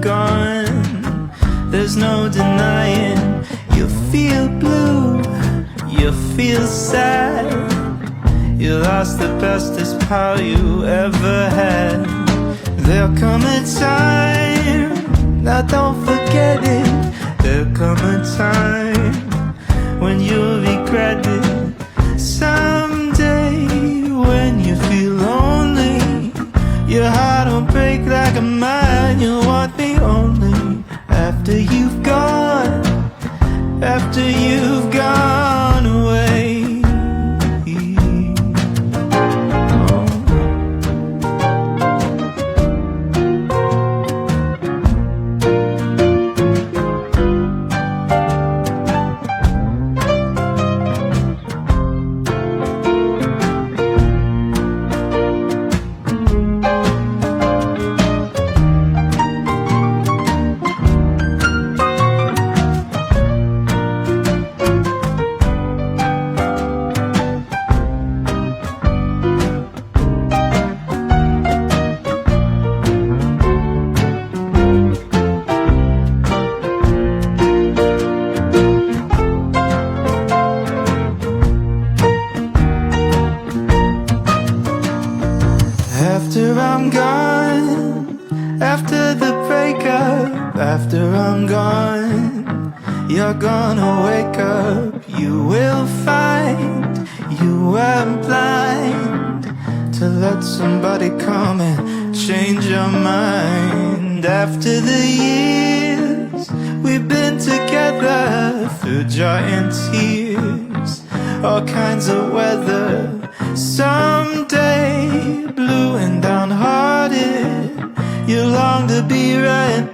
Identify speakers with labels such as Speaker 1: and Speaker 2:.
Speaker 1: gone, there's no denying. You feel blue, you feel sad. You lost the bestest pal you ever had. There'll come a time, now don't forget it. There'll come a time when you'll regret it. Someday when you feel lonely, your heart will break like a mine. You'll want me only after you've gone, after you've gone away. After I'm gone, after the breakup, after I'm gone, you're gonna wake up. You will find you were blind to let somebody come and change your mind. After the years we've been together, through joy and tears, all kinds of weather. Someday, blue and downhearted, you long to be right